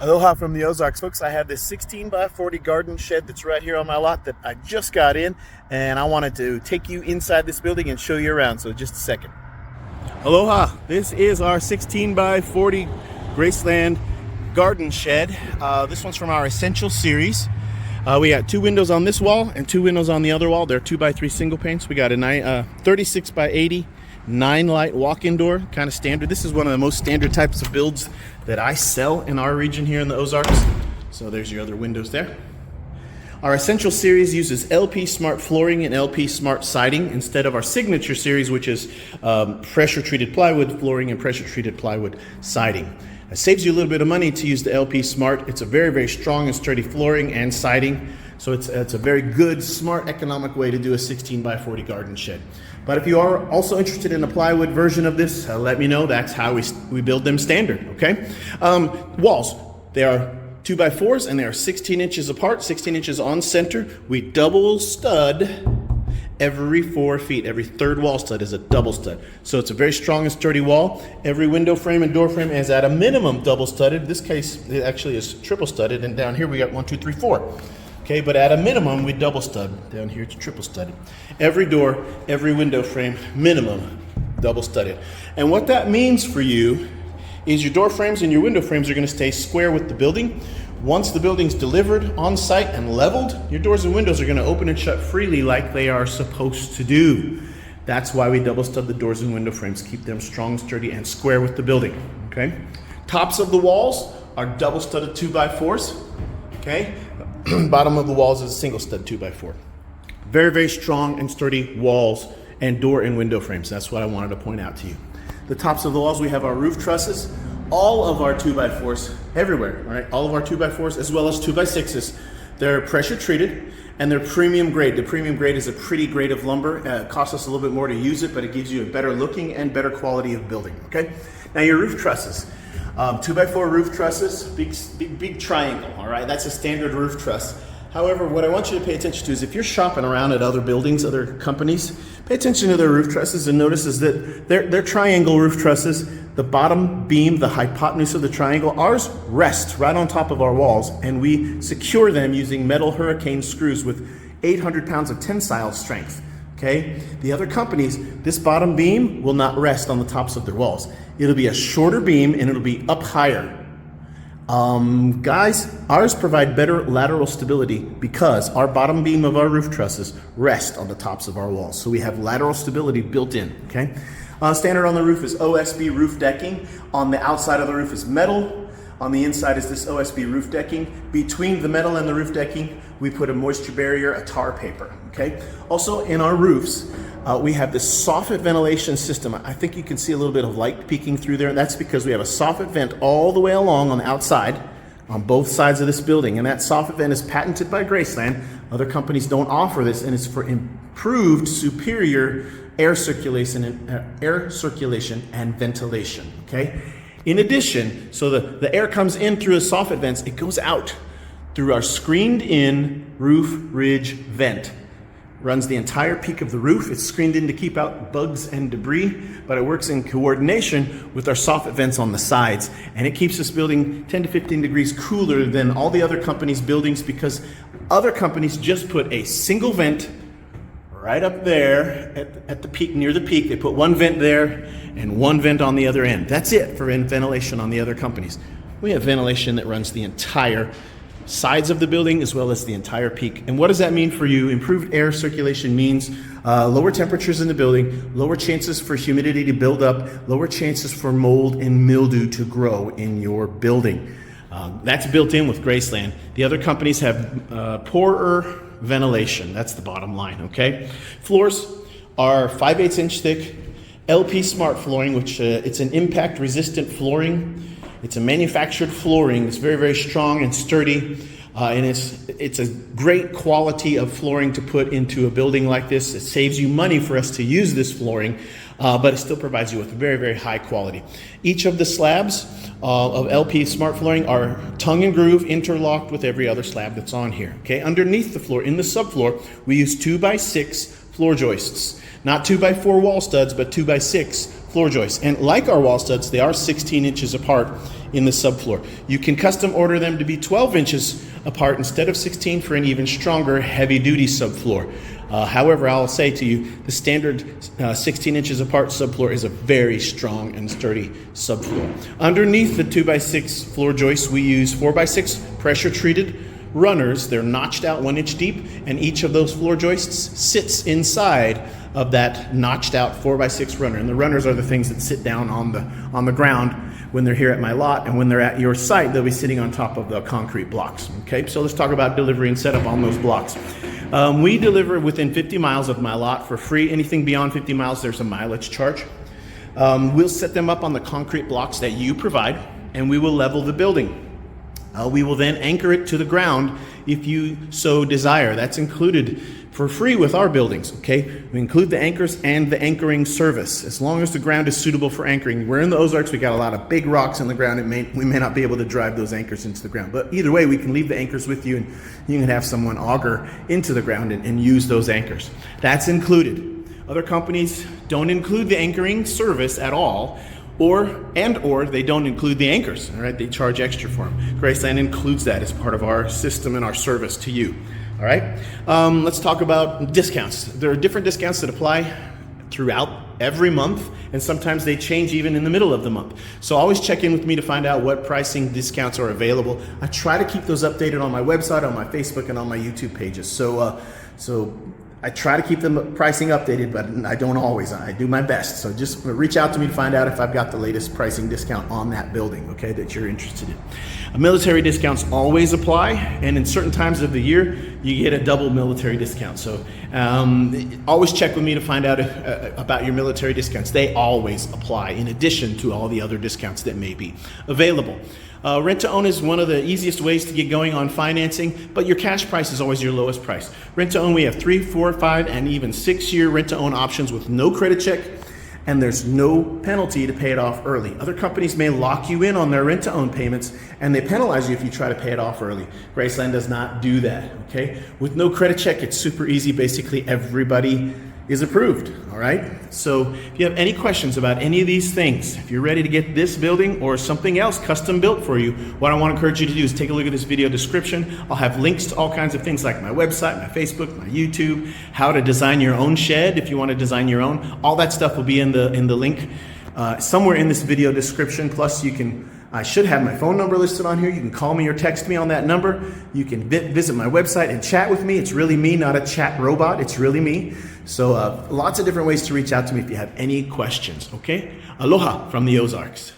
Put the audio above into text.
Aloha from the Ozarks, folks. I have this 16 by 40 garden shed that's right here on my lot that I just got in, and I wanted to take you inside this building and show you around, so just a second. Aloha, this is our 16 by 40 Graceland garden shed. This one's from our Essential series. We got 2 windows on this wall and 2 windows on the other wall. They're 2 by 3 single panes. We got a 36 by 80 9-light walk-in door, kind of standard. This is one of the most standard types of builds that I sell in our region here in the Ozarks. So there's your other windows there. Our Essential series uses LP Smart flooring and LP Smart siding instead of our Signature series, which is pressure-treated plywood flooring and pressure-treated plywood siding. It saves you a little bit of money to use the LP Smart. It's a very, very strong and sturdy flooring and siding. So it's a very good, smart, economic way to do a 16 by 40 garden shed. But if you are also interested in a plywood version of this, let me know. That's how we build them standard, okay? Walls, they are 2 by 4s and they are 16 inches apart, 16 inches on center. We double stud every 4 feet. Every third wall stud is a double stud. So it's a very strong and sturdy wall. Every window frame and door frame is at a minimum double studded. In this case, it actually is triple studded. And down here we got 1, 2, 3, 4. Okay, but at a minimum, we double stud. Down here, it's triple studded. Every door, every window frame, minimum double studded. And what that means for you is your door frames and your window frames are going to stay square with the building. Once the building's delivered on site and leveled, your doors and windows are going to open and shut freely like they are supposed to do. That's why we double stud the doors and window frames. Keep them strong, sturdy, and square with the building. Okay. Tops of the walls are double studded 2 by 4s. Okay. Bottom of the walls is a single stud 2 by 4. Very, very strong and sturdy walls and door and window frames. That's what I wanted to point out to you. The tops of the walls, we have our roof trusses. All of our 2 by 4s everywhere, all right? All of our 2 by 4s as well as 2 by 6s. They're pressure treated and they're premium grade. The premium grade is a pretty grade of lumber. It costs us a little bit more to use it, but it gives you a better looking and better quality of building, okay? Now your roof trusses. 2 by 4 roof trusses, big triangle, all right? That's a standard roof truss. However, what I want you to pay attention to is if you're shopping around at other buildings, other companies, pay attention to their roof trusses and notice is that they're triangle roof trusses. The bottom beam, the hypotenuse of the triangle, ours rest right on top of our walls, and we secure them using metal hurricane screws with 800 pounds of tensile strength. Okay, the other companies, this bottom beam will not rest on the tops of their walls. It'll be a shorter beam and it'll be up higher. Guys, ours provide better lateral stability because our bottom beam of our roof trusses rest on the tops of our walls. So we have lateral stability built in, okay? Standard on the roof is OSB roof decking. On the outside of the roof is metal. On the inside is this OSB roof decking. Between the metal and the roof decking, we put a moisture barrier, a tar paper, okay? Also in our roofs, we have this soffit ventilation system. I think you can see a little bit of light peeking through there. That's because we have a soffit vent all the way along on the outside on both sides of this building. And that soffit vent is patented by Graceland. Other companies don't offer this, and it's for improved, superior air circulation and ventilation, okay? In addition, so the air comes in through the soffit vents, it goes out through our screened in roof ridge vent. Runs the entire peak of the roof. It's screened in to keep out bugs and debris, but it works in coordination with our soffit vents on the sides. And it keeps this building 10 to 15 degrees cooler than all the other companies' buildings because other companies just put a single vent right up there at the peak, near the peak. They put one vent there and one vent on the other end. That's it for ventilation on the other companies. We have ventilation that runs the entire sides of the building as well as the entire peak. And what does that mean for you? Improved air circulation means lower temperatures in the building, lower chances for humidity to build up, lower chances for mold and mildew to grow in your building. That's built in with Graceland. The other companies have poorer ventilation. That's the bottom line, okay? Floors are 5/8 inch thick, LP Smart flooring, which it's an impact resistant flooring. It's a manufactured flooring. It's very, very strong and sturdy. And it's a great quality of flooring to put into a building like this. It saves you money for us to use this flooring, but it still provides you with very, very high quality. Each of the slabs of LP Smart flooring are tongue and groove interlocked with every other slab that's on here. Okay, underneath the floor, in the subfloor, we use 2 by 6 floor joists. Not 2 by 4 wall studs, but 2 by 6 floor joists. And like our wall studs, they are 16 inches apart in the subfloor. You can custom order them to be 12 inches apart instead of 16 for an even stronger heavy-duty subfloor. However, I'll say to you, the standard 16 inches apart subfloor is a very strong and sturdy subfloor. Underneath the 2x6 floor joists, we use 4x6 pressure-treated runners. They're notched out 1 inch deep, and each of those floor joists sits inside of that notched out 4x6 runner. And the runners are the things that sit down on the ground when they're here at my lot, and when they're at your site, they'll be sitting on top of the concrete blocks. Okay, so let's talk about delivery and setup on those blocks. We deliver within 50 miles of my lot for free. Anything beyond 50 miles, there's a mileage charge. We'll set them up on the concrete blocks that you provide, and we will level the building. We will then anchor it to the ground if you so desire. That's included for free with our buildings, okay? We include the anchors and the anchoring service, as long as the ground is suitable for anchoring. We're in the Ozarks, we got a lot of big rocks in the ground. We may not be able to drive those anchors into the ground, but either way, we can leave the anchors with you, and you can have someone auger into the ground and use those anchors. That's included. Other companies don't include the anchoring service at all, or they don't include the anchors, all right? They charge extra for them. GRACELAND includes that as part of our system and our service to you, all right? Let's talk about discounts. There are different discounts that apply throughout every month, and sometimes they change even in the middle of the month. So always check in with me to find out what pricing discounts are available. I try to keep those updated on my website, on my Facebook, and on my YouTube pages. So I try to keep the pricing updated, but I don't always. I do my best. So just reach out to me to find out if I've got the latest pricing discount on that building, okay, that you're interested in. Military discounts always apply, and in certain times of the year, you get a double military discount. So always check with me to find out about your military discounts. They always apply, in addition to all the other discounts that may be available. Rent to own is one of the easiest ways to get going on financing, but your cash price is always your lowest price. Rent to own, we have 3, 4, 5, and even 6-year rent to own options with no credit check, and there's no penalty to pay it off early. Other companies may lock you in on their rent to own payments, and they penalize you if you try to pay it off early. GRACELAND does not do that, okay? With no credit check, it's super easy. Basically, everybody is approved, all right? So if you have any questions about any of these things, if you're ready to get this building or something else custom built for you, what I want to encourage you to do is take a look at this video description. I'll have links to all kinds of things like my website, my Facebook, my YouTube, how to design your own shed if you want to design your own. All that stuff will be in the link somewhere in this video description. Plus I should have my phone number listed on here. You can call me or text me on that number. You can visit my website and chat with me. It's really me, not a chat robot. It's really me. So lots of different ways to reach out to me if you have any questions, okay? Aloha from the Ozarks.